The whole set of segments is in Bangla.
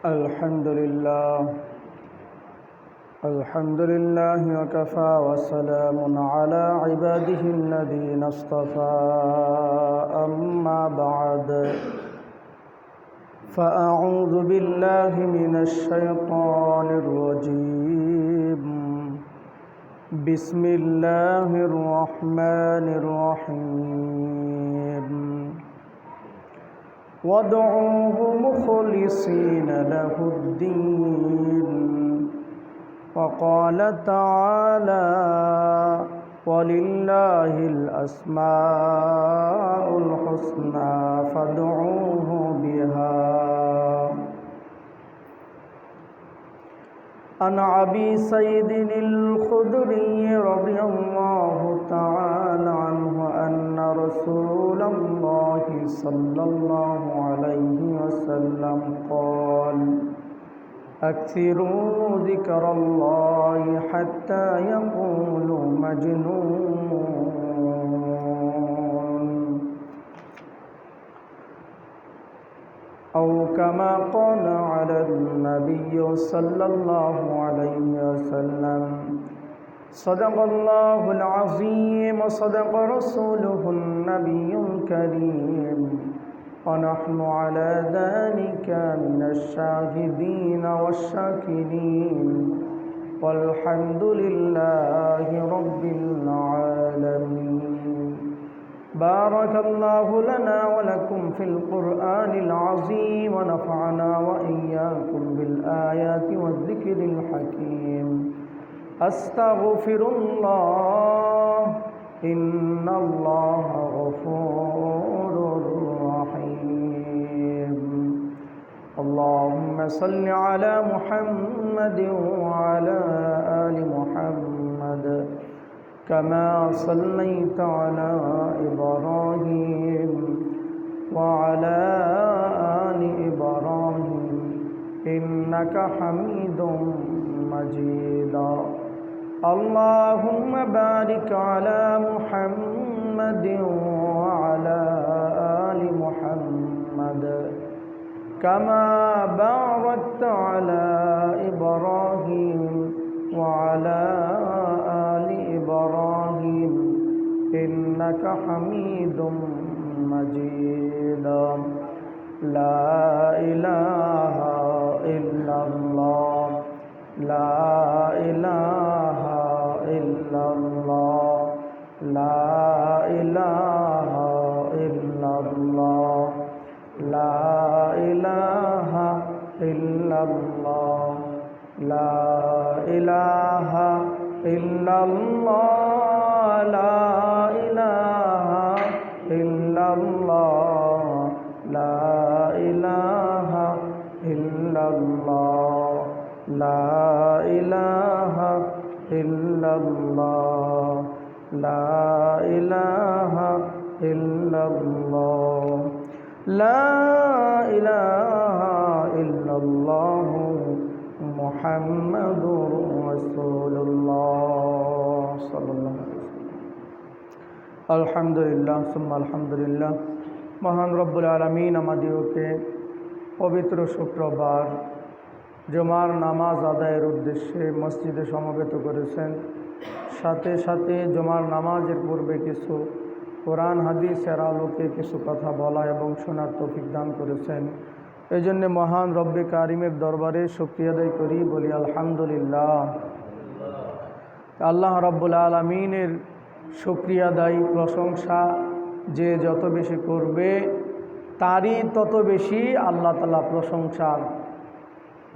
الحمد لله وكفى وسلام على عباده الذين اصطفى أما بعد فأعوذ بالله من الشيطان الرجيم بسم الله الرحمن الرحيم وادعوه مخلصين له الدين وقال تعالى ولله الأسماء الحسنى فادعوه بها عن أبي سعيد الخدري رضي الله تعالى عنه أن رسول الله صلى الله عليه وسلم قال أكثروا ذكر الله حتى يقولوا مجنون أو كما قال على النبي صلى الله عليه وسلم صدق الله العظيم وصدق رسوله النبي الكريم ونحن على ذلك من الشاهدين والشاكرين والحمد لله رب العالمين بارك الله لنا ولكم في القرآن العظيم ونفعنا وإياكم بالآيات والذكر الحكيم أستغفر الله إن الله غفور رحيم اللهم صل على محمد وعلى آل محمد كما صليت على إبراهيم وعلى آل إبراهيم إنك حميد مجيد اللهم بارك على محمد وعلى آل محمد كما باركت على إبراهيم وعلى آل إبراهيم إنك حميد مجيد لا إله إلا الله لا إله إلا الله لا إله إلا الله لا إله إلا الله لا إله إلا الله لا إله إلا الله لا إله إلا الله لا إله إلا الله لا إله إلا الله لا إله إلا الله محمد رسول الله صلى الله عليه وسلم আলহামদুলিল্লাহ সুম্মা আলহামদুলিল্লাহ মহান রব্বুল আলামিন আমাদেরকে পবিত্র শুক্রবার জুমার নামাজ আদায়ের উদ্দেশ্যে মসজিদে সমবেত করেছেন। সাথে সাথে জুমার নামাজের পূর্বে কিছু কোরআন হাদিসের আলোকে কিছু কথা বলা এবং শোনার তৌফিক দান করেছেন। এই জন্য মহান রব্বে কারিমের দরবারে শুকরিয়া আদায় করি, বলি আলহামদুলিল্লাহ। আল্লাহ রাব্বুল আলামিনের শুকরিয়া আদায় প্রশংসা যে যত বেশি করবে তারই তত বেশি আল্লাহ তাআলা প্রশংসার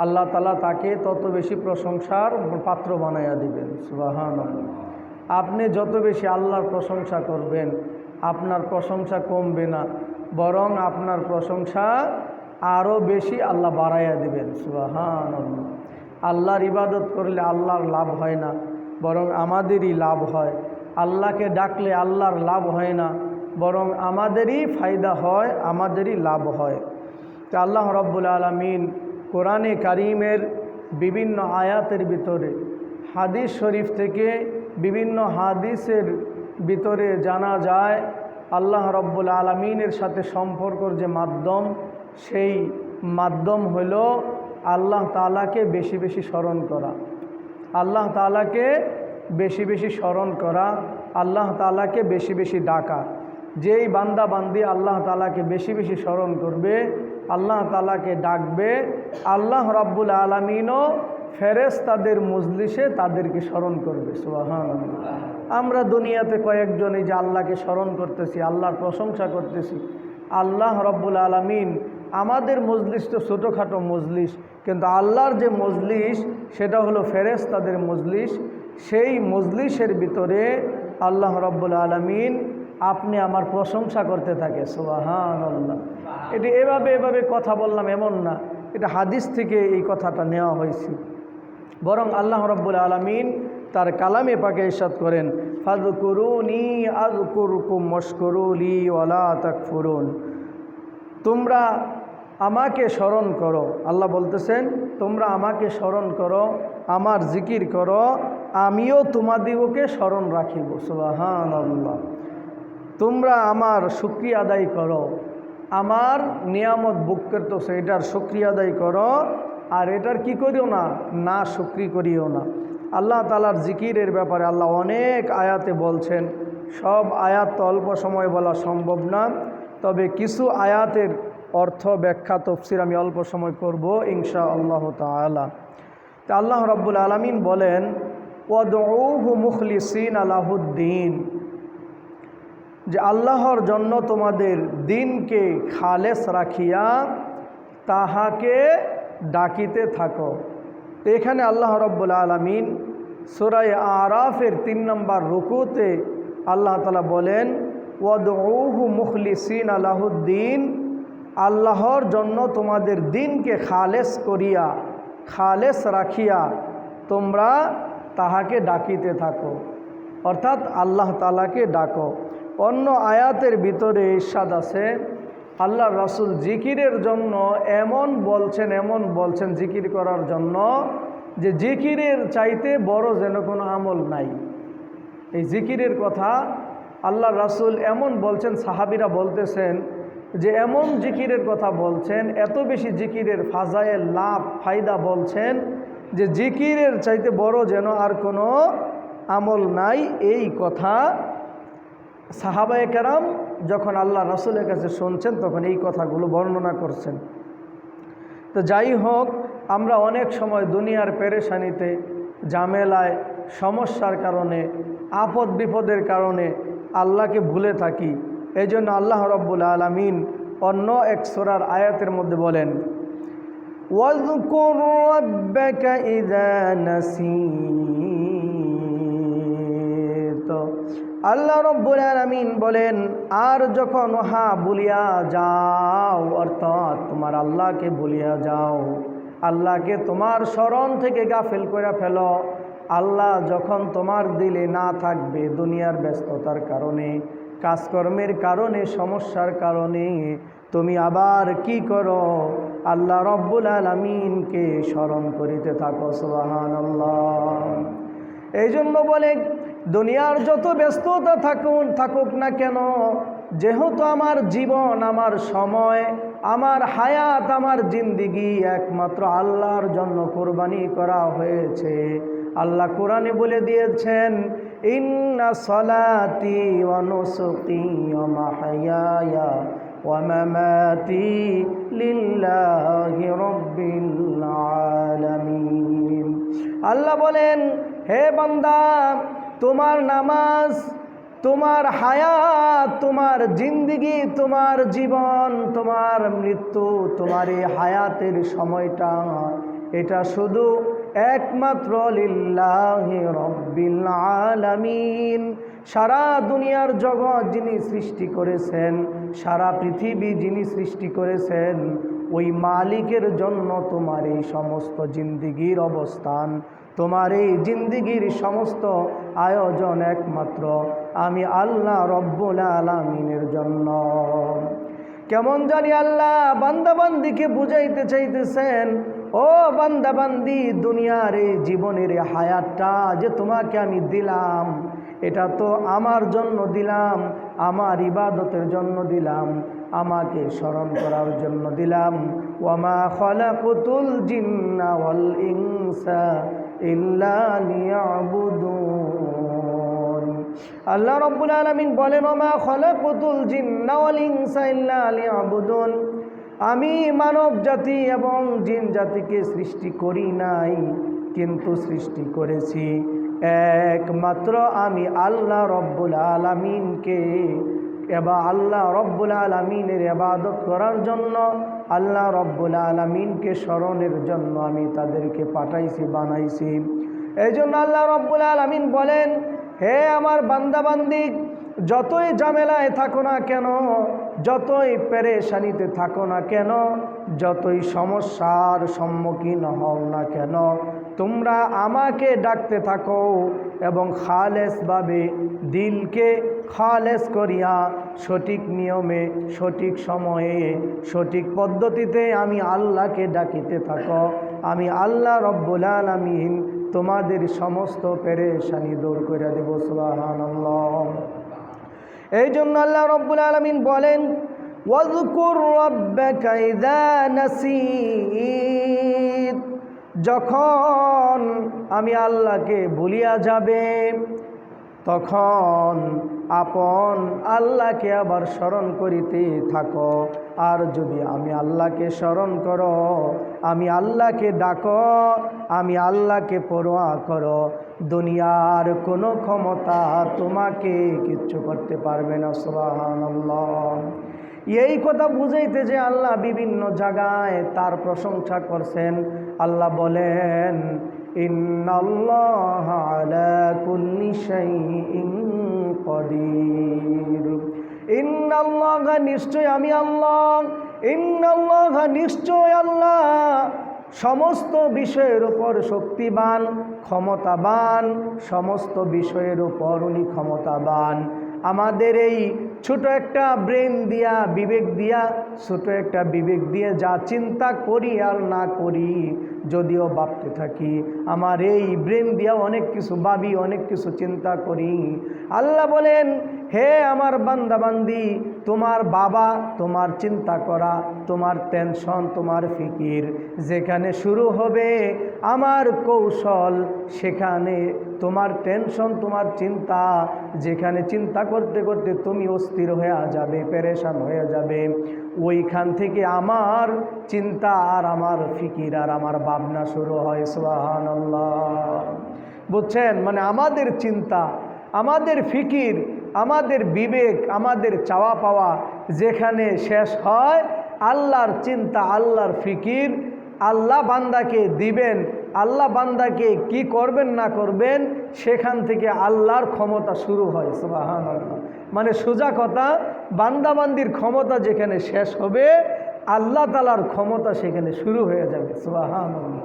আল্লাহ তাআলা তাকে তত বেশি প্রশংসার পাত্র বানাইয়া দিবেন। সুবহানাল্লাহ। আপনি যত বেশি আল্লাহর প্রশংসা করবেন আপনার প্রশংসা কমবে না, বরং আপনার প্রশংসা আরও বেশি আল্লাহ বাড়াইয়া দিবেন। সুবহানাল্লাহ। আল্লাহর ইবাদত করলে আল্লাহর লাভ হয় না, বরং আমাদেরই লাভ হয়। আল্লাহকে ডাকলে আল্লাহর লাভ হয় না, বরং আমাদেরই ফায়দা হয়, আমাদেরই লাভ হয়। তো আল্লাহ রাব্বুল আলামিন কোরআনে কারিমের বিভিন্ন আয়াতের ভিতরে হাদিস শরীফ থেকে বিভিন্ন হাদিসের ভিতরে জানা যায় আল্লাহ রব্বুল আলমিনের সাথে সম্পর্কর যে মাধ্যম, সেই মাধ্যম হইল আল্লাহ তাআলাকে বেশি বেশি স্মরণ করা, আল্লাহ তাআলাকে বেশি বেশি স্মরণ করা, আল্লাহ তাআলাকে বেশি বেশি ডাকা। যেই বান্দা বান্দি আল্লাহ তাআলাকে বেশি বেশি স্মরণ করবে, আল্লাহ তাআলাকে ডাকবে, আল্লাহ রাব্বুল আলামিনও ফেরেশতাদের মজলিসে তাদেরকে স্মরণ করবে। সুবহানাল্লাহ। আমরা দুনিয়াতে কয়েকজন এই যে আল্লাহকে স্মরণ করতেছি, আল্লাহর প্রশংসা করতেছি, আল্লাহ রাব্বুল আলামিন আমাদের মজলিস তো ছোটোখাটো মজলিস, কিন্তু আল্লাহর যে মজলিস সেটা হলো ফেরেশতাদের মজলিস। সেই মজলিসের ভিতরে আল্লাহ রাব্বুল আলামিন আপনি আমার প্রশংসা করতে থাকে। সুবহানাল্লাহ। এটি এভাবে কথা বললাম এমন না, এটা হাদিস থেকে এই কথাটা নেওয়া হয়েছে। বরং আল্লাহ রাব্বুল আলামিন তার কালামে পাকে ইরশাদ করেন, ফাযকুরুনি আযকুরকুম ওয়াশকুরুলি ওয়ালা তাকফুরুন। তোমরা আমাকে স্মরণ করো, আল্লাহ বলতেছেন তোমরা আমাকে স্মরণ করো, আমার জিকির করো, আমিও তোমাদিগকে স্মরণ রাখিব। সুবহানাল্লাহ। তোমরা আমার শুকরিয়া আদায় করো, আমার নিয়ামত ভোগ করতেছো এটার শুকরিয়া আদায় করো, আর এটার কি করিও না, না শুকরি করিও না। আল্লাহ তাআলার জিকিরের ব্যাপারে আল্লাহ অনেক আয়াতে বলছেন। সব আয়াত তো অল্প সময় বলা সম্ভব না, তবে কিছু আয়াতের অর্থ ব্যাখ্যা তফসির আমি অল্প সময় করব ইনশাআল্লাহ তাআলা। তা আল্লাহ রাব্বুল আলামিন বলেন, ওয়াদউহু মুখলিসিনা লাহুদ্দিন, যে আল্লাহর জন্য তোমাদের দিনকে খালেস রাখিয়া তাহাকে ডাকিতে থাকো। তো এখানে আল্লাহ রাব্বুল আলামিন সূরা আরাফের 3 নম্বর রুকুতে আল্লাহ তাআলা বলেন, ওয়াদউহু মুখলিসিনা লাহুদ্দিন, আল্লাহর জন্য তোমাদের দিনকে খালেস করিয়া, খালেস রাখিয়া তোমরা তাহাকে ডাকিতে থাকো, অর্থাৎ আল্লাহ তাআলাকে ডাকো। অন্য আয়াতের ভিতরে ইরশাদ আছে, আল্লাহ রাসূল জিকিরের জন্য এমন বলছেন জিকির করার জন্য, যে জিকিরের চাইতে বড় যেন কোনো আমল নাই। এই জিকিরের কথা আল্লাহ রাসূল এমন বলছেন, সাহাবীরা বলতেছেন যে এমন জিকিরের কথা বলছেন, এত বেশি জিকিরের ফাজায়েল লাভ ফায়দা বলছেন, যে জিকিরের চাইতে বড় যেন আর কোনো আমল নাই। এই কথা সাহাবায়ে কেরাম যখন আল্লাহ রাসূলের কাছে শুনছেন তখন এই কথাগুলো বর্ণনা করছেন। তো যাই হোক, আমরা অনেক সময় দুনিয়ার পেরেশানিতে, ঝামেলায়, সমস্যার কারণে, আপদ বিপদের কারণে আল্লাহকে ভুলে থাকি। এই জন্য আল্লাহ রাব্বুল আলামিন অন্য এক সূরার আয়াতের মধ্যে বলেন, ওয়াযকুর রাব্বাকা ইযা নাসিত। আল্লাহ রাব্বুল আলামিন বলেন, আর যখন ভুলিয়া যাও, অর্থাৎ তোমার আল্লাহকে ভুলিয়া যাও, আল্লাহকে তোমার স্মরণ থেকে গাফেল করে ফেলো, আল্লাহ যখন তোমার দিলে না থাকবে, দুনিয়ার ব্যস্ততার কারণে, কাজকর্মের কারণে, সমস্যার কারণে তুমি আবার কি করো, আল্লাহ রাব্বুল আলামিনকে স্মরণ করিতে থাকো। সুবহানাল্লাহ। এই জন্য বলে, দুনিয়ার যত ব্যস্ততা থাকুক না কেন, যেহেতু আমার জীবন, আমার সময়, আমার হায়াত, আমার জিন্দিগি একমাত্র আল্লাহর জন্য কোরবানি করা হয়েছে। আল্লাহ কোরআনে বলে দিয়েছেন, ইন্না সলাতি ওয়া নুসুকি ওয়া মাহইয়ায়া ওয়া মামাতি লিল্লাহি রাব্বিল আলামিন। আল্লাহ বলেন, হে বান্দা, তোমার নামাজ, তোমার হায়াত, তোমার জিন্দিগি, তোমার জীবন, তোমার মৃত্যু, তোমার এই হায়াতের সময়টা, এটা শুধু একমাত্র লিল্লাহি রাব্বিল আলামিন, সারা দুনিয়ার জগৎ যিনি সৃষ্টি করেছেন, সারা পৃথিবী যিনি সৃষ্টি করেছেন, ওই মালিকের জন্য তোমার এই সমস্ত জিন্দিগির অবস্থান, তোমার এই জিন্দিগির সমস্ত আয়োজন একমাত্র আমি আল্লাহ রব্বুল আলামিনের জন্য। কেমন জানি আল্লাহ বান্দাবান্দিকে বুঝাইতে চাইতেছেন, ও বান্দাবান্দি, দুনিয়ার এই জীবনের হায়াতটা যে তোমাকে আমি দিলাম, এটা তো আমার জন্য দিলাম, আমার ইবাদতের জন্য দিলাম। আমাকে স্মরণ করার জন্য দিলাম। ওয়ামা খালাকুতুল জিন্না ওয়াল ইনসা ইল্লা লিয়াবুদুন। আল্লাহ রাব্বুল আলামিন বলেন, ওয়ামা খালাকুতুল জিন্না ওয়াল ইনসা ইল্লা লিয়াবুদুন, আমি মানব জাতি এবং জিন জাতিকে সৃষ্টি করি নাই, কিন্তু সৃষ্টি করেছি একমাত্র আমি আল্লাহ রব্বুল আলামিনকে, এবার আল্লাহ রব্বুল আলামিনের ইবাদত করার জন্য, আল্লাহ রব্বুল আলামিনকে স্মরণের জন্য আমি তাদেরকে পাঠাইছি, বানাইছি। এই জন্য আল্লাহ রব্বুল আলামিন বলেন, হে আমার বান্দা বান্দি, যতই ঝামেলায় থাকো না কেন, যতই পেরেশানিতে থাকো না কেন, যতই সমস্যার সম্মুখীন হও না কেন, তোমরা আমাকে ডাকতে থাকো এবং খালেসভাবে দিলকে খালেস করিয়া সঠিক নিয়মে, সঠিক সময়ে, সঠিক পদ্ধতিতে আমি আল্লাহকে ডাকিতে থাকো। আমি আল্লাহ রব্বুল আলামিন তোমাদের সমস্ত পেরেশানি দূর করে দেব। সুবহানাল্লাহ। এই জন্য আল্লাহ রব্বুল আলামিন বলেন, ওয়াযকুর রাব্বাকা ইযা নাসিত, যখন আমি আল্লাহকে ভুলিয়া যাবে তখন আপন আল্লাহকে আবার স্মরণ করিতে থাকো। আর যদি আমি আল্লাহকে স্মরণ করো, আমি আল্লাহকে ডাকো, আমি আল্লাহকে পরোয়া করো, দুনিয়ার কোনো ক্ষমতা তোমাকে কিচ্ছু করতে পারবে না। সুবহানাল্লাহ। এই কথা বুঝাইতে যে আল্লাহ বিভিন্ন জায়গায় তার প্রশংসা করছেন। আল্লাহ বলেন, ইন্নাল্লাহা আলা কুল্লি শাইইন কাদির। ইন্নাল্লাহা, নিশ্চয় আমি আল্লাহ, ইন্নাল্লাহা, নিশ্চয় আল্লাহ সমস্ত বিষয়ের উপর শক্তিবান, ক্ষমতাবান, সমস্ত বিষয়ের উপর উনি ক্ষমতাবান। আমাদের এই ছোট একটা ব্রেন দিয়া, বিবেক দিয়া, ছোট একটা বিবেক দিয়ে যা চিন্তা করি আর না করি, যদিও ভাবতে থাকি, আমার এই ব্রেন দিয়া অনেক কিছু ভাবি, অনেক কিছু চিন্তা করি। আল্লাহ বলেন, হে আমার বান্দা বান্দি, তোমার বাবা, তোমার চিন্তা করা, তোমার টেনশন, তোমার ফিকির যেখানে শুরু হবে আমার কৌশল, সেখানে তোমার টেনশন, তোমার চিন্তা, যেখানে চিন্তা করতে করতে তুমি অস্থির হয়ে যাবে, পেরেশান হয়ে যাবে, ওইখান থেকে আমার চিন্তা আর আমার ফিকির আর আমার ভাবনা শুরু হয়। সুবহানাল্লাহ। বুঝছেন? মানে আমাদের চিন্তা, আমাদের ফিকির, আমাদের বিবেক, আমাদের চাওয়া পাওয়া যেখানে শেষ হয়, আল্লাহর চিন্তা, আল্লাহর ফিকির, আল্লাহ বান্দাকে দিবেন, আল্লাহ বান্দাকে কি করবেন না করবেন, সেখান থেকে আল্লাহর ক্ষমতা শুরু হয়। সুবহানাল্লাহ। মানে সোজা কথা, বান্দাবান্দির ক্ষমতা যেখানে শেষ হবে, আল্লাহ তাআলার ক্ষমতা সেখানে শুরু হয়ে যাবে। সুবহানাল্লাহ।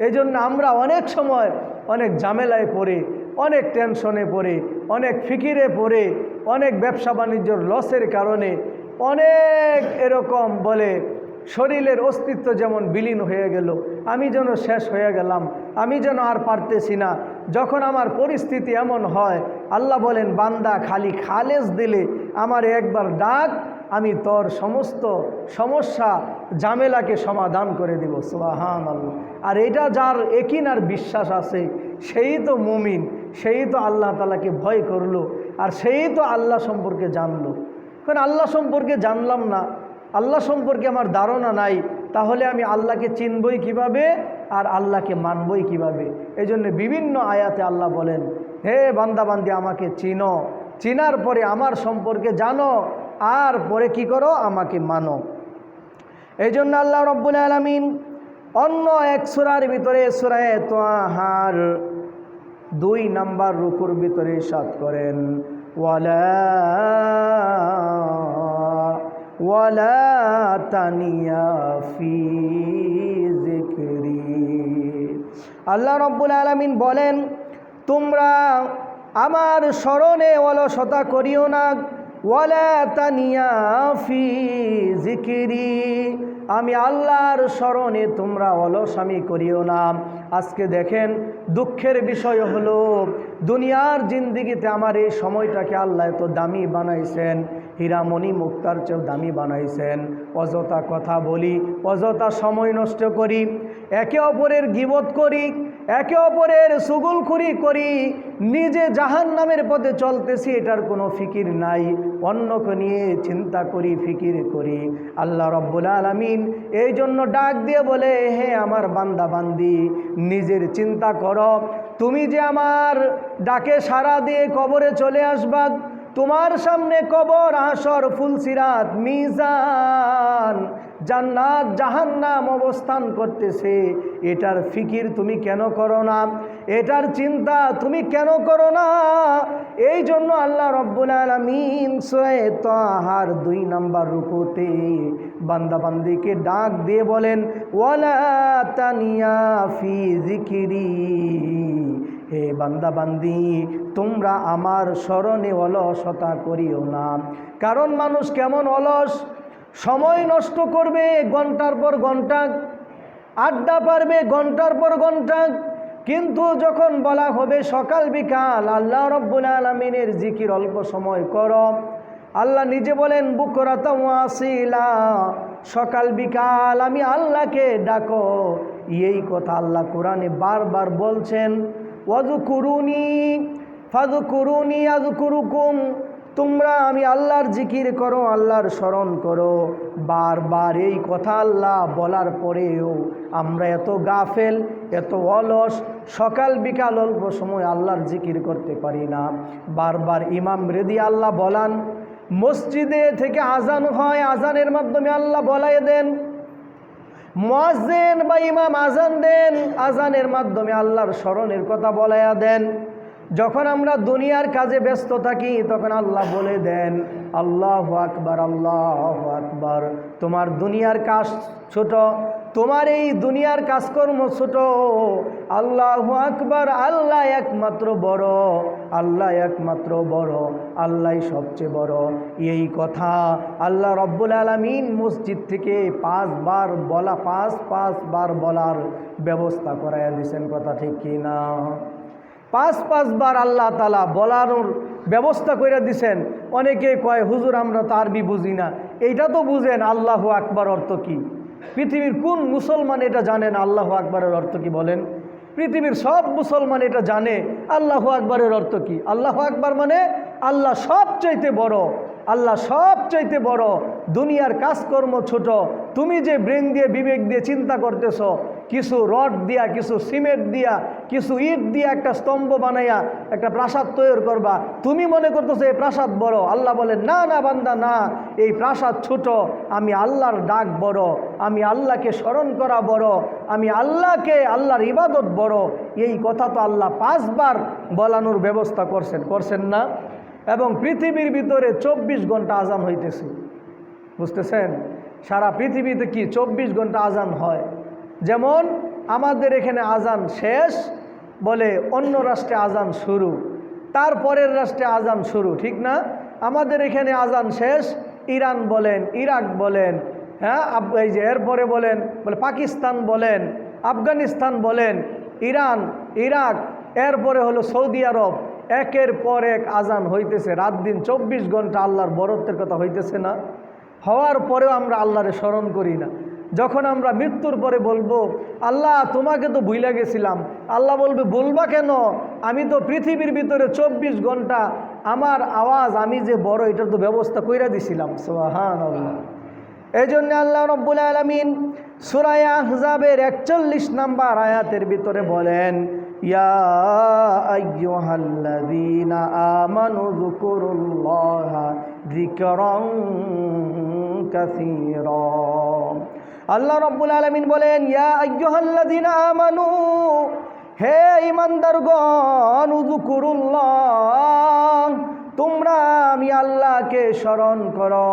এই জন্য আমরা অনেক সময় অনেক ঝামেলায় পড়ে, অনেক টেনশনে পড়ে, অনেক ফিকিরে পড়ে, অনেক ব্যবসা বাণিজ্যর লসের কারণে, অনেক এরকম বলে শরীরের অস্তিত্ব যেমন বিলীন হয়ে গেল, আমি যেন শেষ হয়ে গেলাম, আমি যেন আর পারতেছি না। যখন আমার পরিস্থিতি এমন হয়, আল্লাহ বলেন, বান্দা খালি খালেস দিলে আমার একবার ডাক, আমি তোর সমস্ত সমস্যা ঝামেলাকে সমাধান করে দিব। সুবহানাল্লাহ। আর এটা যার ইয়াকিন আর বিশ্বাস আছে, সেই তো মুমিন, সেই তো আল্লাহ তাআলাকে ভয় করলো, আর সেই তো আল্লাহ সম্পর্কে জানলো। কারণ আল্লাহ সম্পর্কে জানলাম না, আল্লাহ সম্পর্কে আমার ধারণা নাই, তাহলে আমি আল্লাহকে চিনবই কিভাবে আর আল্লাহকে মানবই কিভাবে? এই জন্য বিভিন্ন আয়াতে আল্লাহ বলেন, হে বান্দাবান্দি, আমাকে চিনো, চিনার পরে আমার সম্পর্কে জানো, আর পরে কি করো? আমাকে মানো। এই জন্য আল্লাহ রব্বুল আলামিন অন্য এক সূরার ভিতরে, সূরা তাহার 2 নম্বর রুকুর ভিতরে ইরশাদ করেন, ওয়ালা তানিয়া ফি যিকরি। আল্লাহ রব্বুল আলামিন বলেন, তোমরা আমার স্মরণে অলসতা করিও না, ওয়ালা তানিয়া ফি যিকরি, আমি আল্লাহর স্মরণে তোমরা অলসামি করিও না। আজকে দেখেন দুঃখের বিষয় হলো দুনিয়ার জিন্দিগিতে আমার এই সময়টাকে আল্লাহ এত দামি বানাইছেন, হীরামণি মুক্তার চেয়েও দামি বানাইছেন। অযথা কথা বলি, অযথা সময় নষ্ট করি, একে অপরের গীবত করি, একে অপরের চুগলখুরি করি, নিজে জাহান্নামের পথে চলতেছি, এটার কোনো ফিকির নাই। অন্যকে নিয়ে চিন্তা করি, ফিকির করি। আল্লাহ রব্বুল আলামিন এই জন্য ডাক দিয়ে বলে, হে আমার বান্দা বান্দি, নিজের চিন্তা করো। তুমি যে আমার ডাকে সাড়া দিয়ে কবরে চলে আসবা, তোমার সামনে কবর, হাসর, ফুলসিরাত, মিজান, জান্নাত, জাহান্নাম অবস্থান করতেছে। এটার ফিকির তুমি কেন করো না? এটার চিন্তা তুমি কেন করো না? এই জন্য আল্লাহ রব্বুল আলামিন সূরা তাহার 2 নম্বর রুকুতে বান্দা বান্দিকে ডাক দিয়ে বলেন, ওয়ালা তানিয়া ফি যিকরি, হে বান্দা বান্দি, তোমরা আমার স্মরণে অলসতা করিও না। কারণ মানুষ কেমন অলস, সময় নষ্ট করবে ঘন্টার পর ঘন্টা, আড্ডা পারবে ঘন্টার পর ঘন্টা, কিন্তু যখন বলা হবে সকাল বিকাল আল্লাহ রব্বুল আলামিনের জিকির অল্প সময় করো, আল্লাহ নিজে বলেন বুকরাতা ওয়া আসিলা, সকাল বিকাল আমি আল্লাহকে ডাকো। এই কথা আল্লাহ কোরআনে বারবার বলছেন, ওয়াযকুরুনি ফাযকুরুনি আযকুরুকুম, তোমরা আমি আল্লাহর জিকির করো, আল্লাহর স্মরণ করো। বারবার এই কথা আল্লাহ বলার পরেও আমরা এত গাফেল, এত অলস, সকাল বিকাল অল্প সময় আল্লাহর জিকির করতে পারি না। বারবার ইমাম রেদি আল্লাহ বলান, মসজিদে থেকে আজান হয়, আজানের মাধ্যমে আল্লাহ বলাই দেন, মুয়াজ্জিন বা ইমাম আজান দেন, আজানের মাধ্যমে আল্লাহর স্মরণের কথা বলাইয়া দেন। যখন আমরা দুনিয়ার কাজে ব্যস্ত থাকি তখন আল্লাহ বলে দেন আল্লাহু আকবার, আল্লাহু আকবার। তোমার দুনিয়ার কাজ ছোট, তোমার এই দুনিয়ার কাজকর্ম ছোট, আল্লাহু আকবার, আল্লাহ একমাত্র বড়, আল্লাহ একমাত্র বড়, আল্লাহ সবচেয়ে বড়। এই কথা আল্লাহ রব্বুল আলামিন মসজিদ থেকে 5 বার বলার ব্যবস্থা করাইয়া দিয়েছেন। কথা ঠিক কি না? 5 বার আল্লাহ তাআলা বলানোর ব্যবস্থা করে দিছেন। অনেকে কয় হুজুর আমরা তো আরবি বুঝি না। এইটা তো বুঝেন আল্লাহু আকবার অর্থ কি? পৃথিবীর কোন মুসলমান এটা জানে না আল্লাহু আকবারের অর্থ কি? বলেন। পৃথিবীর সব মুসলমান এটা জানে আল্লাহু আকবারের অর্থ কি। আল্লাহু আকবার মানে আল্লাহ সবচাইতে বড়, আল্লাহ সবচাইতে বড়। দুনিয়ার কাজকর্ম ছোট। তুমি যে ব্রেন দিয়ে বিবেক দিয়ে চিন্তা করতেছ, কিছু রড দিয়া, কিছু সিমেন্ট দিয়া, কিছু ইট দিয়া একটা স্তম্ভ বানাইয়া একটা প্রাসাদ তৈরি করবা, তুমি মনে করতেছো এই প্রাসাদ বড়। আল্লাহ বলে না না বান্দা, না, এই প্রাসাদ ছোট। আমি আল্লাহর ডাক বড়, আমি আল্লাহকে স্মরণ করা বড়, আমি আল্লাহর ইবাদত বড়। এই কথা তো আল্লাহ 5 বার বলানোর ব্যবস্থা করছেন না? এবং পৃথিবীর ভিতরে 24 ঘন্টা আজান হইতেছে, বুঝতেছেন? সারা পৃথিবীতে কি 24 ঘন্টা আজান হয়? যেমন আমাদের এখানে আজান শেষ বলে অন্য রাষ্ট্রে আজান শুরু, তারপরের রাষ্ট্রে আজান শুরু, ঠিক না? আমাদের এখানে আজান শেষ, ইরান বলেন, ইরাক বলেন, হ্যাঁ, এই যে এরপরে বলে পাকিস্তান বলেন, আফগানিস্তান বলেন, ইরান, ইরাক, এরপরে হলো সৌদি আরব, একের পর এক আজান হইতেছে। রাত দিন 24 ঘন্টা আল্লাহর বরত্বের কথা হইতেছে না? হওয়ার পরেও আমরা আল্লাহরে স্মরণ করি না। যখন আমরা মৃত্যুর পরে বলবো আল্লাহ তোমাকে তো ভুইলা গেছিলাম, আল্লাহ বলবে বলবা কেন? আমি তো পৃথিবীর ভিতরে 24 ঘন্টা আমার আওয়াজ আমি যে বড় এটার তো ব্যবস্থা কইরা দিছিলাম। সুবহানাল্লাহ। এই জন্য আল্লাহ রব্বুল আলামিন সূরা আহজাবের 41 নম্বর আয়াতের ভিতরে বলেন, ইয়া আইয়ুহাল্লাযীনা আমানু যকুরুল্লাহা যিকরান কাসীরা। আল্লাহ রব্বুল আলামিন বলেন, ইয়া আইয়ুহাল্লাযীনা আমানু, হে ঈমানদারগণ, যকুরুল্লাহ, তোমরা আমি আল্লাহকে স্মরণ করো,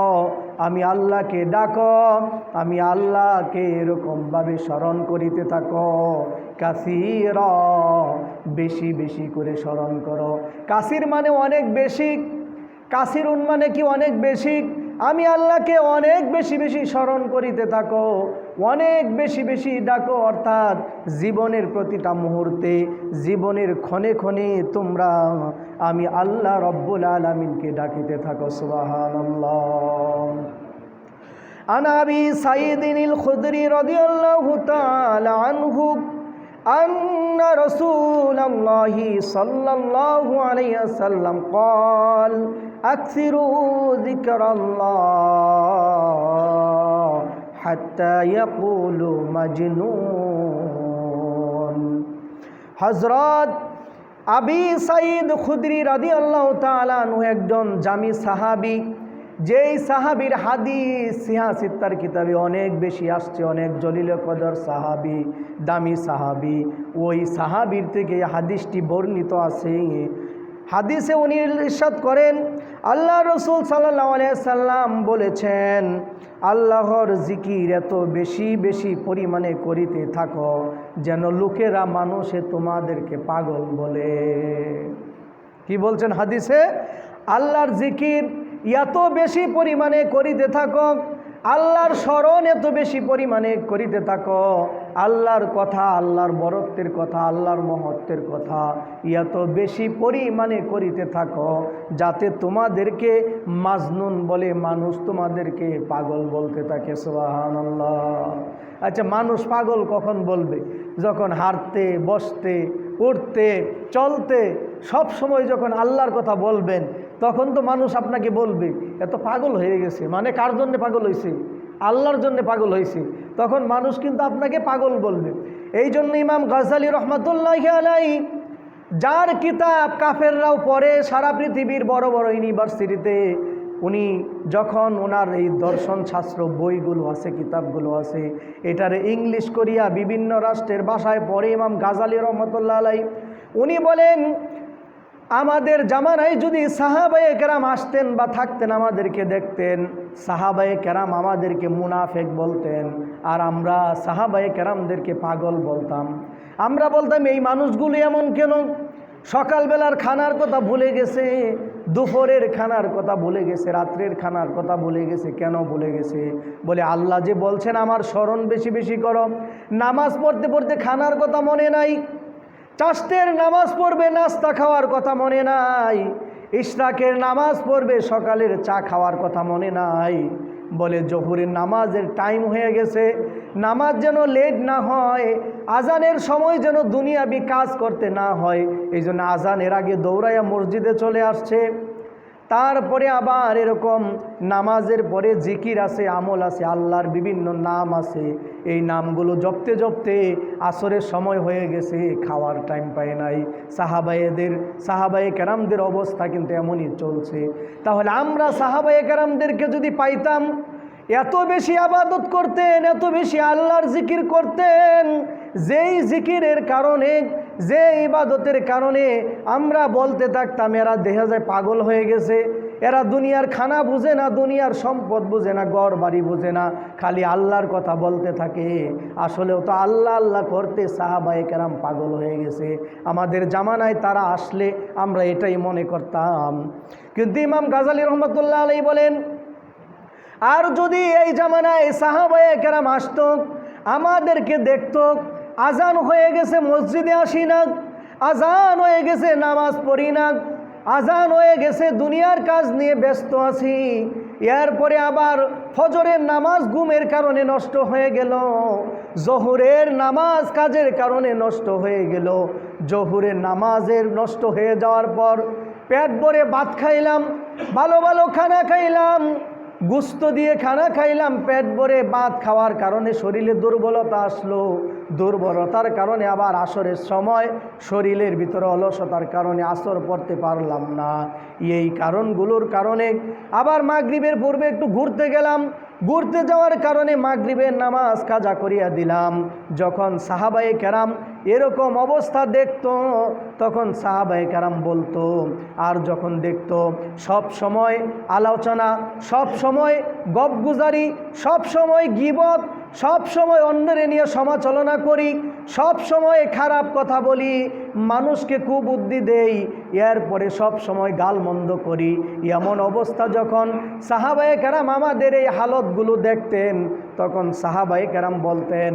আমি আল্লাহকে ডাকো, আমি আল্লাহকে এরকমভাবে স্মরণ করিতে থাকো। কাসীরা, বেশি বেশি করে স্মরণ করো। কাসীর মানে অনেক বেশি, কাসিরুন মানে কি অনেক বেশি। আমি আল্লাহকে অনেক বেশি বেশি স্মরণ করিতে থাকো, অনেক বেশি বেশি ডাকো, অর্থাৎ জীবনের প্রতিটা মুহূর্তে, জীবনের ক্ষণে ক্ষণে তোমরা আমি আল্লাহ রব্বুল আলামিনকে ডাকিতে থাকো। সুবহানাল্লাহ। আন আবি সাঈদিনিল খুদরি রাদিয়াল্লাহু তাআলা আনহু আন্না রাসূলুল্লাহি সাল্লাল্লাহু আলাইহি ওয়াসাল্লাম قال আকসিরু যিকরাল্লাহ হাত্তা ইয়াকুলু মাজনুন। হযরত আবি সাঈদ খুদরি রাদিয়াল্লাহু তাআলা আনহু একজন জামি সাহাবী, যেই সাহাবীর হাদিস সিহা সিত্তার কিতাবে অনেক বেশি আসছে, অনেক জলিল কদর সাহাবী, দামি সাহাবী। ওই সাহাবীর থেকে হাদিসটি বর্ণিত আছে। হাদিসে উনি ইরশাদ করেন, আল্লাহ রসুল সাল্লাল্লাহু আলাইহি সাল্লাম বলেছেন, আল্লাহর জিকির এত বেশি বেশি পরিমাণে করিতে থাকো যেন লোকেরা মানুষে তোমাদেরকে পাগল বলে। কি বলছেন হাদিসে? আল্লাহর জিকির এত বেশি পরিমাণে করিতে থাকো, আল্লাহর স্মরণ এত বেশি পরিমাণে করিতে থাকো, আল্লাহর কথা, আল্লাহর বরত্বের কথা, আল্লাহর মহত্বের কথা এত বেশি পরিমাণে করিতে থাকো যাতে তোমাদেরকে মাজনুন বলে, মানুষ তোমাদেরকে পাগল বলতে থাকে। সুবহানাল্লাহ। আচ্ছা, মানুষ পাগল কখন বলবে? যখন হাঁটতে, বসতে, উঠতে, চলতে সব সময় যখন আল্লাহর কথা বলবেন, তখন তো মানুষ আপনাকে বলবে এত পাগল হয়ে গেছে। মানে কার জন্য পাগল হয়েছে? আল্লাহর জন্য পাগল হয়েছে। তখন মানুষ কিন্তু আপনাকে পাগল বলবে। এই জন্য ইমাম গাজ্জালী রহমাতুল্লাহি আলাইহি, যার কিতাব কাফেররাও পড়ে সারা পৃথিবীর বড় বড় ইউনিভার্সিটিতে, উনি যখন ওনার এই দর্শন শাস্ত্র বইগুলো আছে, কিতাবগুলো আছে, এটারে ইংলিশ করিয়া বিভিন্ন রাষ্ট্রের ভাষায় পড়ে ইমাম গাজ্জালী রহমাতুল্লাহি আলাইহি, উনি বলেন, আমাদের জামানায় যদি সাহাবায়ে কেরাম আসতেন বা থাকতেন, আমাদেরকে দেখতেন, সাহাবায়ে কেরাম আমাদেরকে মুনাফেক বলতেন, আর আমরা সাহাবায়ে কেরামদেরকে পাগল বলতাম। আমরা বলতাম এই মানুষগুলো এমন কেন? সকালবেলার খানার কথা ভুলে গেছে, দুপুরের খানার কথা ভুলে গেছে, রাত্রের খানার কথা ভুলে গেছে। কেন ভুলে গেছে? বলে আল্লাহ যে বলছেন আমার স্মরণ বেশি বেশি করো। নামাজ পড়তে পড়তে খানার কথা মনে নাই, চাষতের নামাজ পড়বে নাস্তা খাওয়ার কথা মনে নাই, ইশরাকের নামাজ পড়বে সকালের চা খাওয়ার কথা মনে নাই। বলে জোহরের নামাজের টাইম হয়ে গেছে, নামাজ যেন লেট না হয়, আজানের সময় যেন দুনিয়াবি কাজ করতে না হয়, এই জন্য আজানের আগে দৌড়াইয়া মসজিদে চলে আসছে। তারপরে আবার এরকম নামাজের পরে জিকির আছে, আমল আছে, আল্লাহর বিভিন্ন নাম আছে, এই নামগুলো জপতে জপতে আসরের সময় হয়ে গেছে, খাওয়ার টাইম পায় নাই। সাহাবায়ে কেরামদের অবস্থা কিন্তু এমনই চলছে। তাহলে আমরা সাহাবায়ে কেরামদেরকে যদি পাইতাম, এত বেশি আবাদত করতেন, এত বেশি আল্লাহর জিকির করতেন, যেই জিকিরের কারণে, যে ইবাদতের কারণে আমরা বলতে থাকতাম এরা দেখা যায় পাগল হয়ে গেছে, এরা দুনিয়ার খানা বুঝে না, দুনিয়ার সম্পদ বুঝে না, ঘর বাড়ি বুঝে না, খালি আল্লাহর কথা বলতে থাকে। আসলেও তো আল্লাহ আল্লাহ করতে সাহাবায়ে কেরাম পাগল হয়ে গেছে। আমাদের জামানায় তারা আসলে আমরা এটাই মনে করতাম। কিন্তু ইমাম গাজ্জালী রহমাতুল্লাহ আলাইহি বলেন, আর যদি এই জামানায় সাহাবায়ে কেরাম আসতো, আমাদেরকে দেখতো, আজান হয়ে গেছে মসজিদে আসি না, আজান হয়ে গেছে নামাজ পড়ি না, আজান হয়ে গেছে দুনিয়ার কাজ নিয়ে ব্যস্ত আছি, এরপরে আবার ফজরের নামাজ ঘুমের কারণে নষ্ট হয়ে গেল, জোহরের নামাজ কাজের কারণে নষ্ট হয়ে গেল, জোহরের নামাজের নষ্ট হয়ে যাওয়ার পর পেট ভরে ভাত খাইলাম, ভালো ভালো খানা খাইলাম, গুস্ত দিয়ে খানা খাইলাম, পেট ভরে ভাত খাওয়ার কারণে শরীরে দুর্বলতা আসলো, দুর্বলতার কারণে আবার আসরের সময় শরীরের ভিতরে অলসতার কারণে আসর পড়তে পারলাম না। এই কারণগুলোর কারণে আবার মাগরিবের পূর্বে একটু ঘুরতে গেলাম, ঘুরতে যাওয়ার কারণে মাগরিবের নামাজ কাজা করিয়া দিলাম। যখন সাহাবায়ে কেরাম এরকম অবস্থা দেখতো, তখন সাহাবায়ে কেরাম বলতো, আর যখন দেখতো সব সময় আলোচনা, সব সময় গপগুজারি, সব সময় গীবত, সব সময় অন্যের নিয়ে সমালোচনা করি, সব সময় খারাপ কথা বলি, মানুষকে কুবুদ্ধি দেই, এরপরে সব সময় গালমন্দ করি। এমন অবস্থা যখন সাহাবায়ে কেরাম আমাদের এই হালতগুলো দেখতেন, তখন সাহাবায়ে কেরাম বলতেন,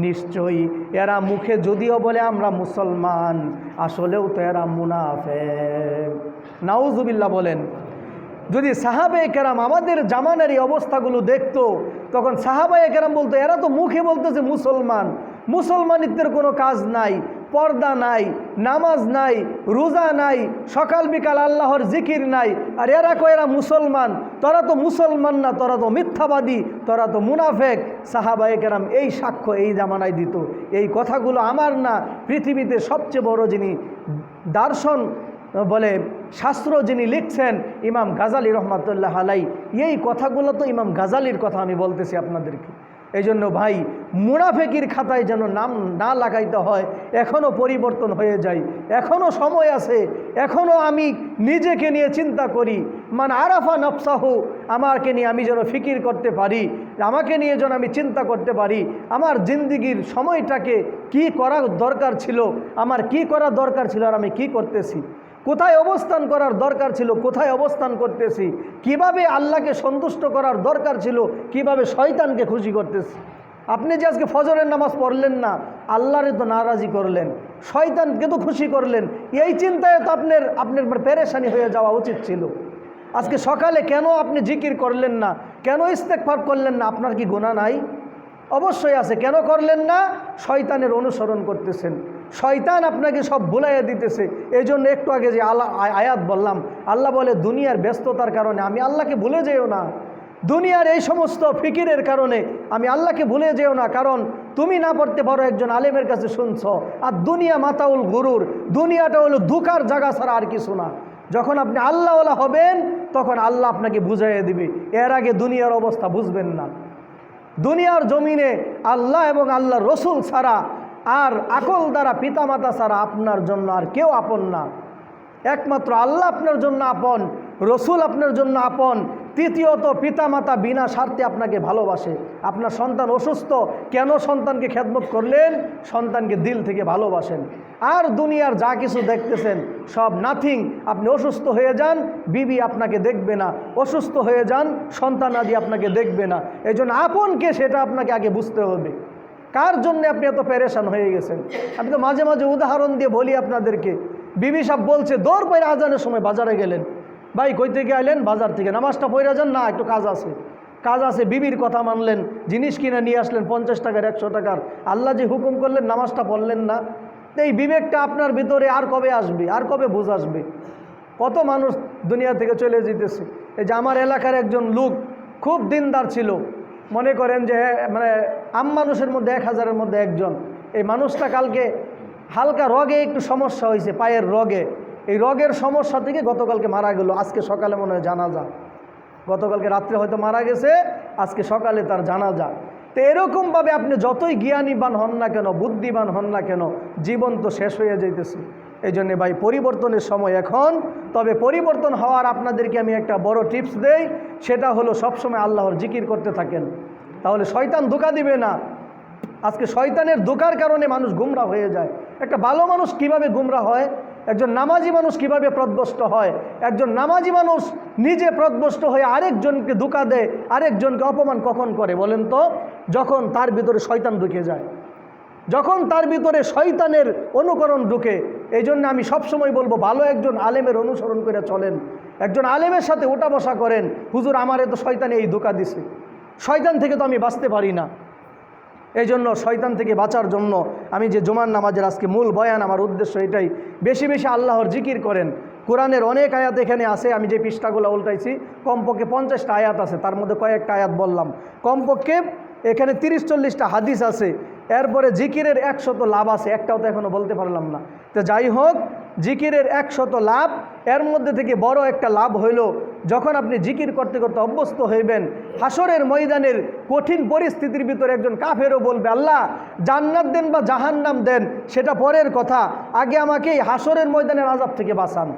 নিশ্চয়ই এরা মুখে যদিও বলে আমরা মুসলমান, আসলেও তো এরা মুনাফিক। নাউজুবিল্লাহ বলেন। যদি সাহাবায়ে কেরাম আমাদের জামানার এই অবস্থাগুলো দেখতো, তখন সাহাবায়ে কেরাম বলতো, এরা তো মুখে বলতেছে মুসলমান, মুসলমানিত্বের কোনো কাজ নাই, পর্দা নাই, নামাজ নাই, রোজা নাই, সকাল বিকাল আল্লাহর জিকির নাই, আর এরা কয় এরা মুসলমান। তোরা তো মুসলমান না, তোরা তো মিথ্যাবাদী, তোরা তো মুনাফেক। সাহাবায়ে কেরাম এই সাক্ষ্য এই জামানায় দিত। এই কথাগুলো আমার না, পৃথিবীতে সবচেয়ে বড় যিনি দার্শন বলে শাস্ত্র যিনি লিখছেন, ইমাম গাজালি রহমাতুল্লাহ আলাই, এই কথাগুলো তো ইমাম গাজালির কথা আমি বলতেছি আপনাদেরকে। এই জন্য ভাই, মুনাফেকির খাতায় যেন নাম না লাগাইতে হয়। এখনও পরিবর্তন হয়ে যায়, এখনও সময় আছে, এখনও আমি নিজেকে নিয়ে চিন্তা করি। মান আরাফা নফসাহু, আমাকে নিয়ে আমি যেন ফিকির করতে পারি, আমাকে নিয়ে যেন আমি চিন্তা করতে পারি, আমার জিন্দিগির সময়টাকে কি করা দরকার ছিল, আমার কি করা দরকার ছিল, আর আমি কি করতেছি, কোথায় অবস্থান করার দরকার ছিল, কোথায় অবস্থান করতেছি, কিভাবে আল্লাহকে সন্তুষ্ট করার দরকার ছিল, কিভাবে শয়তানকে খুশি করতেছি। আপনি যে আজকে ফজরের নামাজ পড়লেন না, আল্লাহরে তো নারাজি করলেন, শয়তানকে তো খুশি করলেন। এই চিন্তায় তো আপনার পেরেশানি হয়ে যাওয়া উচিত ছিল। আজকে সকালে কেন আপনি জিকির করলেন না, কেন ইস্তেগফার করলেন না? আপনার কি গুনাহ নাই? অবশ্যই আছে। কেন করলেন না? শয়তানের অনুসরণ করতেছেন, শয়তান আপনাকে সব ভুলাইয়া দিতেছে। এই জন্য একটু আগে যে আয়াত বললাম, আল্লাহ বলে দুনিয়ার ব্যস্ততার কারণে আমি আল্লাহকে ভুলে যেও না, দুনিয়ার এই সমস্ত ফিকিরের কারণে আমি আল্লাহকে ভুলে যেও না। কারণ তুমি না পড়তে পারো, একজন আলেমের কাছে শুনছ। আর দুনিয়া মাতাউল গুরুর, দুনিয়াটা হলো ধোঁকার জায়গা ছাড়া আর কিছু না। যখন আপনি আল্লাহওয়ালা হবেন, তখন আল্লাহ আপনাকে বুঝাইয়া দিবে। এর আগে দুনিয়ার অবস্থা বুঝবেন না। দুনিয়ার জমিনে আল্লাহ এবং আল্লাহর রসুল ছাড়া, আর আকল দ্বারা পিতামাতা ছাড়া আপনার জন্য আর কেউ আপন না। একমাত্র আল্লাহ আপনার জন্য আপন, রসুল আপনার জন্য আপন। তৃতীয়ত, পিতামাতা বিনা স্বার্থে আপনাকে ভালোবাসে। আপনার সন্তান অসুস্থ, কেন সন্তানকে খেদমত করলেন? সন্তানকে দিল থেকে ভালোবাসেন। আর দুনিয়ার যা কিছু দেখতেছেন সব নাথিং। আপনি অসুস্থ হয়ে যান, বিবি আপনাকে দেখবে না, অসুস্থ হয়ে যান, সন্তান আদি আপনাকে দেখবে না। এই জন্য আপনকে সেটা আপনাকে আগে বুঝতে হবে। কার জন্য আপনি এত পেরেশান হয়ে গেছেন? আমি তো মাঝে মাঝে উদাহরণ দিয়ে বলি আপনাদেরকে। বিবি সাহেব বলছে, দৌড় পড়ে আজানের সময় বাজারে গেলেন। ভাই কই থেকে আইলেন? বাজার থেকে। নামাজটা পড়ে যান না, একটু কাজ আছে। কাজ আছে, বিবির কথা মানলেন, জিনিস কিনে নিয়ে আসলেন 50 টাকার 100 টাকার। আল্লাহ যে হুকুম করলেন, নামাজটা পড়লেন না। এই বিবেকটা আপনার ভিতরে আর কবে আসবে, আর কবে বুঝ আসবে? কত মানুষ দুনিয়া থেকে চলে যেতেছে। এই যে আমার এলাকার একজন লোক খুব দিনদার ছিল, মনে করেন যে মানে আম মানুষের মধ্যে 1000-এর মধ্যে একজন। এই মানুষটা কালকে হালকা রগে একটু সমস্যা হয়েছে, পায়ের রগে। এই রগের সমস্যা থেকে গতকালকে মারা গেল। আজকে সকালে মনে হয় জানাজা। গতকালকে রাত্রে হয়তো মারা গেছে, আজকে সকালে তার জানাজা। তো এরকমভাবে আপনি যতই জ্ঞানীবান হন না কেন, বুদ্ধিমান হন না কেন, জীবন তো শেষ হয়ে যাইতেছে। এই জন্যে ভাই, পরিবর্তনের সময় এখন। তবে পরিবর্তন হওয়ার আপনাদেরকে আমি একটা বড় টিপস দেই, সেটা হলো সবসময় আল্লাহর জিকির করতে থাকেন, তাহলে শয়তান ধোঁকা দিবে না। আজকে শয়তানের ধোঁকার কারণে মানুষ গুমরা হয়ে যায়। একটা ভালো মানুষ কিভাবে গুমরা হয়? একজন নামাজি মানুষ কিভাবে পথভ্রষ্ট হয়? একজন নামাজি মানুষ নিজে পথভ্রষ্ট হয়ে আরেকজনকে ধোঁকা দেয়, আরেকজনকে অপমান কখন করে বলেন তো? যখন তার ভিতরে শয়তান ঢুকে যায়, যখন তার ভিতরে শয়তানের অনুকরণ ঢুকে। এই জন্য আমি সবসময় বলবো, ভালো একজন আলেমের অনুসরণ করে চলেন, একজন আলেমের সাথে ওঠা বসা করেন। হুজুর, আমারে তো শয়তানে এই ধোঁকা দিছে, শয়তান থেকে তো আমি বাঁচতে পারি না। এই জন্য শয়তান থেকে বাঁচার জন্য আমি যে জুমার নামাজের আজকে মূল বয়ান, আমার উদ্দেশ্য এটাই, বেশি বেশি আল্লাহর জিকির করেন। কোরআনের অনেক আয়াত এখানে আছে, আমি যে পৃষ্ঠাগুলো উল্টাইছি কমপক্ষে 50টা আয়াত আছে, তার মধ্যে কয়েকটা আয়াত বললাম। কমপক্ষে এখানে 30-40টা হাদিস আছে। এরপরে জিকিরের 100 লাভ আছে, একটাও তো এখনও বলতে পারলাম না। তো যাই হোক, জিকিরের 100 লাভ, এর মধ্যে থেকে বড় একটা লাভ হইল, যখন আপনি জিকির করতে করতে অভ্যস্ত হইবেন, হাসরের ময়দানের কঠিন পরিস্থিতির ভিতরে একজন কাফেরও বলবে, আল্লাহ জান্নাত দেন বা জাহান্নাম দেন, সেটা পরের কথা, আগে আমাকে এই হাসরের ময়দানের আযাব থেকে বাঁচান।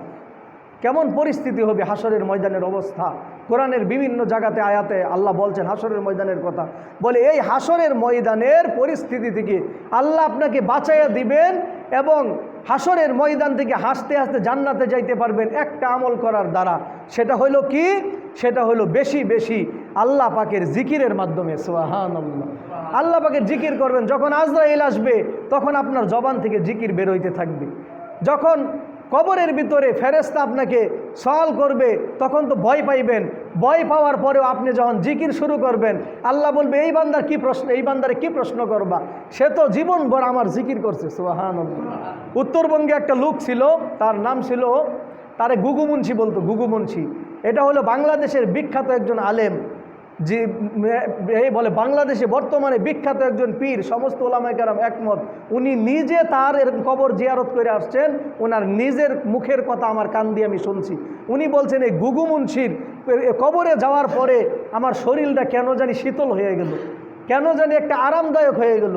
কেমন পরিস্থিতি হবে হাসরের ময়দানের অবস্থা। কোরআনের বিভিন্ন জায়গাতে আয়াতে আল্লাহ বলছেন হাসরের ময়দানের কথা, বলে এই হাসরের ময়দানের পরিস্থিতি থেকে আল্লাহ আপনাকে বাঁচাইয়া দিবেন এবং হাসরের ময়দান থেকে হাসতে হাসতে জান্নাতে যাইতে পারবেন একটা আমল করার দ্বারা। সেটা হলো কি? সেটা হলো বেশি বেশি আল্লাহ পাকের জিকিরের মাধ্যমে। সুবহানাল্লাহ। আল্লাহ পাকের জিকির করবেন। যখন আজরাইল আসবে তখন আপনার জবান থেকে জিকির বের হইতে থাকবে। যখন কবরের ভিতরে ফেরেশতা আপনাকে সওয়াল করবে তখন তো ভয় পাইবেন। ভয় পাওয়ার পরেও আপনি যখন জিকির শুরু করবেন, আল্লাহ বলবে এই বান্দার কি প্রশ্ন, এই বান্দারে কি প্রশ্ন করবা, সে তো জীবনভর আমার জিকির করছে। সুবহানাল্লাহ। উত্তরবঙ্গে একটা লোক ছিল, তার নাম ছিল, তারে গুগু মুন্সি বলতো, গুগু মুন্সি। এটা হলো বাংলাদেশের বিখ্যাত একজন আলেম, যে এই বলে বাংলাদেশে বর্তমানে বিখ্যাত একজন পীর, সমস্ত ওলামায়ে কেরাম একমত। উনি নিজে তার এরকম কবর জিয়ারত করে আসছেন, ওনার নিজের মুখের কথা আমার কান দিয়ে আমি শুনছি। উনি বলছেন এই গুগু মুন্সির কবরে যাওয়ার পরে আমার শরীরটা কেন জানি শীতল হয়ে গেল, কেন জানি একটা আরামদায়ক হয়ে গেল।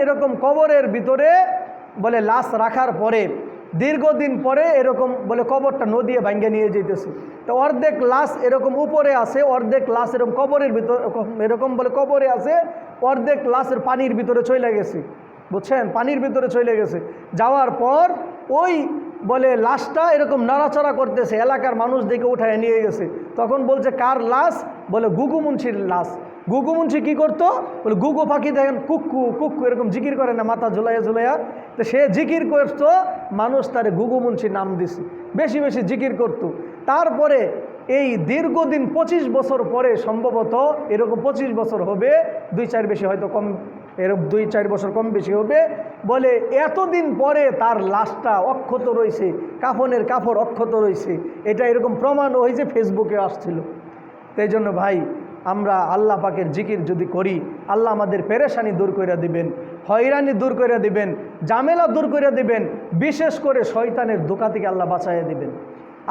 এরকম কবরের ভিতরে বলে লাশ রাখার পরে দীর্ঘদিন পরে এরকম বলে কবরটা নদীয়ে ভাঙ্গে নিয়ে যেতেছে। তো অর্ধেক লাশ এরকম উপরে আছে, অর্ধেক লাশ এরকম কবরের ভিতরে এরকম বলে কবরে আছে, অর্ধেক লাশের পানির ভিতরে চলে গেছে, বুঝছেন, পানির ভিতরে চলে গেছে। যাওয়ার পর ওই বলে লাশটা এরকম নাড়াচড়া করতেছে, এলাকার মানুষ দেখে উঠায় নিয়ে গেছে। তখন বলছে কার লাশ? বলে গুগু মুন্সির লাশ। গুগু মুন্সি কী করতো? বলে গুগু পাখি দেখেন কুক্কু কুক্কু এরকম জিকির করে না মাথা ঝুলাইয়া ঝুলাইয়া, তো সে জিকির করতো, মানুষ তারে গুগু মুন্সি নাম দিছে, বেশি বেশি জিকির করতো। তারপরে এই দীর্ঘদিন 25 বছর পরে সম্ভবত এরকম 25 বছর হবে, 2-4 বেশি হয়তো কম, এরকম 2-4 বছর কম বেশি হবে। বলে এতদিন পরে তার লাশটা অক্ষত রয়েছে, কাফনের কাপড় অক্ষত রয়েছে, এটা এরকম প্রমাণ হয়েছে, ফেসবুকে আসছিল। তাই জন্য ভাই আমরা আল্লাহ পাকের জিকির যদি করি, আল্লাহ আমাদের পেরেশানি দূর করে দিবেন, হয়রানি দূর করে দিবেন, ঝামেলা দূর করে দিবেন, বিশেষ করে শয়তানের ধোঁকা থেকে আল্লাহ বাঁচাইয়া দিবেন।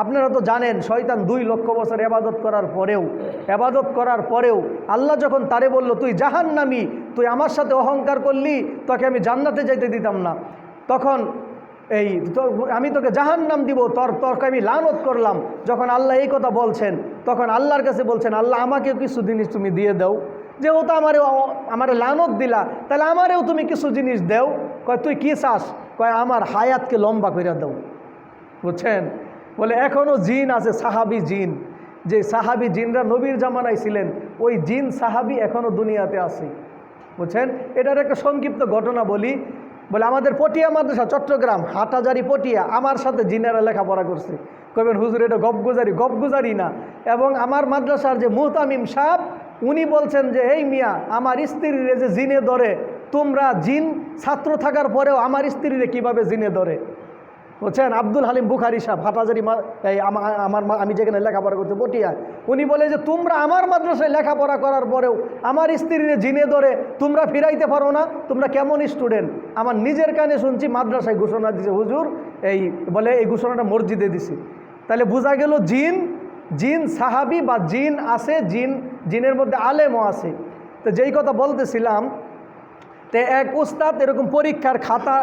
আপনারা তো জানেন শয়তান 2 লক্ষ বছর এবাদত করার পরেও আল্লাহ যখন তারে বলল তুই জাহান্নামী, তুই আমার সাথে অহংকার করলি, তোকে আমি জান্নাতে যাইতে দিতাম না, তখন আমি তোকে জাহান্নাম দিব, তোরকে আমি লানত করলাম। যখন আল্লাহ এই কথা বলছেন তখন আল্লাহর কাছে বলছেন, আল্লাহ আমাকেও কিছু জিনিস তুমি দিয়ে দাও, যেহেতু আমারে লানত দিলা, তাহলে আমারেও তুমি কিছু জিনিস দেও। কয় তুই কী চাস? কয় আমার হায়াতকে লম্বা করে দাও। বুঝছেন? বলে এখনও জিন আছে, সাহাবি জিন, যে সাহাবি জিনরা নবীর জামানায় ছিলেন, ওই জিন সাহাবি এখনও দুনিয়াতে আছে। বুঝছেন? এটার একটা সংক্ষিপ্ত ঘটনা বলি। বলে আমাদের পটিয়া মাদ্রাসা, চট্টগ্রাম হাটাজারি পটিয়া, আমার সাথে জিনেরা লেখাপড়া করছে। কইবেন হুজুর এটা গপগুজারি না। এবং আমার মাদ্রাসার যে মুহতামিম সাহেব, উনি বলছেন যে এই মিয়া, আমার স্ত্রীর যে জিনে ধরে, তোমরা জিন ছাত্র থাকার পরেও আমার স্ত্রীরে কিভাবে জিনে ধরে। বুঝছেন? আব্দুল হালিম বুখারি সাহেব, হাটাজারি, আমি যেখানে লেখাপড়া করতে পটিয়া, উনি বলে যে তোমরা আমার মাদ্রাসায় লেখাপড়া করার পরেও আমার স্ত্রীরে জিনে ধরে তোমরা ফিরাইতে পারো না, তোমরা কেমন স্টুডেন্ট। আমার নিজের কানে শুনছি, মাদ্রাসায় ঘোষণা দিছে হুজুর, বলে এই ঘোষণাটা মসজিদে দিছে। তাহলে বোঝা গেল জিন সাহাবি বা জিন আছে, জিনের মধ্যে আলেমও আছে। তো যেই কথা বলতেছিলাম, তো এক উস্তাদ এরকম পরীক্ষার খাতা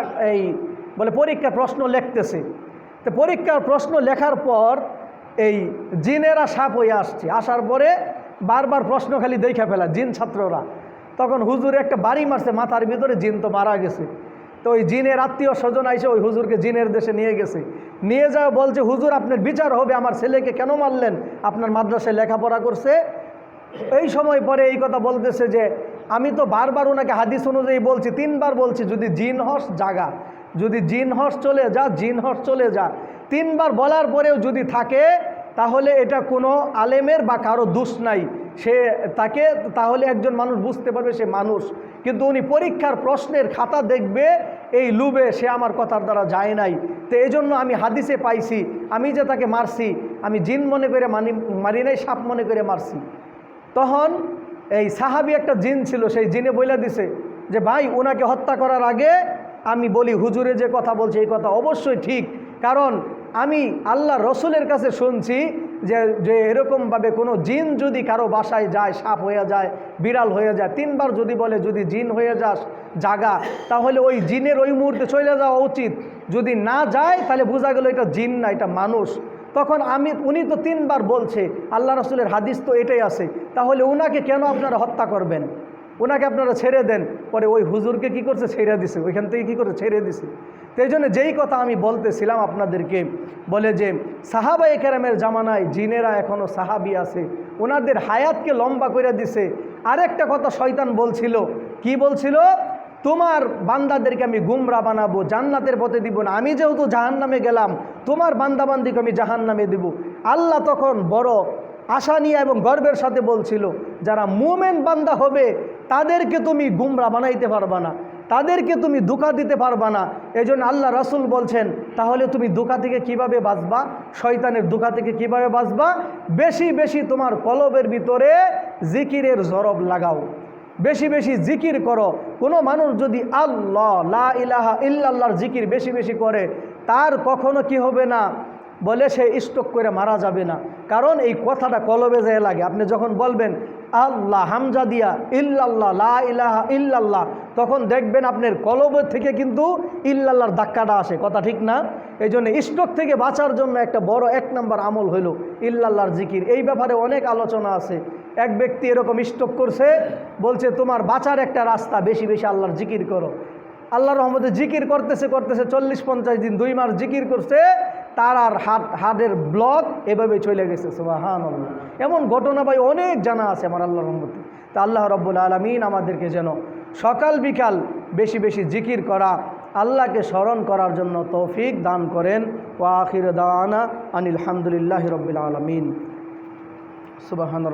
বলে পরীক্ষার প্রশ্ন লিখতেছে। তো পরীক্ষার প্রশ্ন লেখার পর এই জিনেরা সাপ হয়ে আসার পরে বারবার প্রশ্ন খালি দেখে ফেলা জিন ছাত্ররা। তখন হুজুরে একটা বাড়ি মারছে মাথার ভিতরে, জিন তো মারা গেছে। তো ওই জিনের আত্মীয় স্বজন আইসে ওই হুজুরকে জিনের দেশে নিয়ে গেছে। নিয়ে যাওয়া বলছে হুজুর আপনার বিচার হবে, আমার ছেলেকে কেন মারলেন, আপনার মাদ্রাসায় লেখাপড়া করছে। এই সময় পরে এই কথা বলতেছে যে আমি তো বারবার ওনাকে হাদিস অনুযায়ী বলছি, 3 বার বলছি যদি জিন হস জাগা, যদি জিন হস চলে যা, জিন হস চলে যা। 3 বার বলার পরেও যদি থাকে তাহলে এটা কোনো আলেমের বা কারো দোষ নাই, তাহলে একজন মানুষ বুঝতে পারবে সে মানুষ। কিন্তু উনি পরীক্ষার প্রশ্নের খাতা দেখবে এই লুবে সে আমার কথার দ্বারা যায় নাই। তো এই জন্য আমি হাদিসে পাইছি, আমি যে তাকে মারছি আমি জিন মনে করে মারি নাই, সাপ মনে করে মারছি। তখন এই সাহাবি একটা জিন ছিল, সেই জিনে বলে দিছে যে ভাই ওনাকে হত্যা করার আগে আমি বলি হুজুরে যে কথা বলছে এই কথা অবশ্যই ঠিক, কারণ আমি আল্লাহ রসুলের কাছে শুনছি যে এরকমভাবে কোনো জিন যদি কারো বাসায় যায়, সাপ হয়ে যায়, বিড়াল হয়ে যায়, 3 বার যদি বলে যদি জিন হয়ে যাস জাগা, তাহলে ওই জিনের ওই মুহূর্তে চলে যাওয়া উচিত। যদি না যায় তাহলে বোঝা গেল এটা জিন না, এটা মানুষ। তখন উনি তো 3 বার বলছে, আল্লাহ রাসূলের হাদিস তো এটাই আছে, তাহলে উনাকে কেন আপনারা হত্যা করবেন? ওনাকে আপনারা ছেড়ে দেন। পরে ওই হুজুরকে কি করছে, ছেড়ে দিছে, ওইখান থেকে কি করছে, ছেড়ে দিছে। তো এই জন্য যেই কথা আমি বলতেছিলাম আপনাদেরকে, বলে যে সাহাবায়ে কেরামের জামানায় জিনেরা এখনও সাহাবি আছে, ওনাদের হায়াতকে লম্বা করে দিছে। আরেকটা কথা শয়তান বলছিল, কি বলছিল? তোমার বান্দাদেরকে আমি গুমরা বানাবো, জান্নাতের পথে দিব না, আমি যেহেতু জাহান্নামে গেলাম, তোমার বান্দাবান্দিকে আমি জাহান্নামে দেব। আল্লাহ তখন বড় আশা নিয়ে এবং গর্বের সাথে বলছিল, যারা মুমিন বান্দা হবে তাদেরকে তুমি গুমরা বানাইতে পারবা না, তাদেরকে তুমি ধোঁকা দিতে পারবা না। এজন্য আল্লাহ রাসূল বলছেন, তাহলে তুমি ধোঁকা থেকে কিভাবে বাঁচবা, শয়তানের ধোঁকা থেকে কিভাবে বাঁচবা? বেশি বেশি তোমার কলবের ভিতরে জিকিরের জরব লাগাও, বেশি বেশি জিকির করো। কোনো মানুষ যদি আল্লাহ লা ইলাহা ইল্লাল্লাহর জিকির বেশি বেশি করে, তার কখনো কি হবে না, বলে সে স্ট্রোক করে মারা যাবে না। কারণ এই কথাটা কলবে যায় লাগে। আপনি যখন বলবেন আল্লাহ হামজা দিয়া ইল্লাল্লাহ লা ইলাহা ইল্লাল্লাহ, তখন দেখবেন আপনার কলবের থেকে কিন্তু ইল্লাল্লাহর ধাক্কাটা আসে, কথা ঠিক না? এই জন্য স্ট্রোক থেকে বাঁচার জন্য একটা বড় 1 নম্বর আমল হইল ইল্লাল্লাহর জিকির। এই ব্যাপারে অনেক আলোচনা আছে। এক ব্যক্তি এরকম স্ট্রোক করছে, বলছে তোমার বাঁচার একটা রাস্তা, বেশি বেশি আল্লাহর জিকির করো। আল্লাহর রহমতে জিকির করতেছে 40-50 দিন, 2 মাস জিকির করছে, তার আর হার্টের ব্লক এভাবে চলে গেছে। সুবহানাল্লাহ। এমন ঘটনা ভাই অনেক জানা আছে আমার আল্লাহর রহমতে। তা আল্লাহ রাব্বুল আলামিন আমাদেরকে যেন সকাল বিকাল বেশি বেশি জিকির করা, আল্লাহকে স্মরণ করার জন্য তৌফিক দান করেন। ওয়া আখির দাওয়ানা আনিল হামদুলিল্লাহি রাব্বিল আলামিন। সুবহান।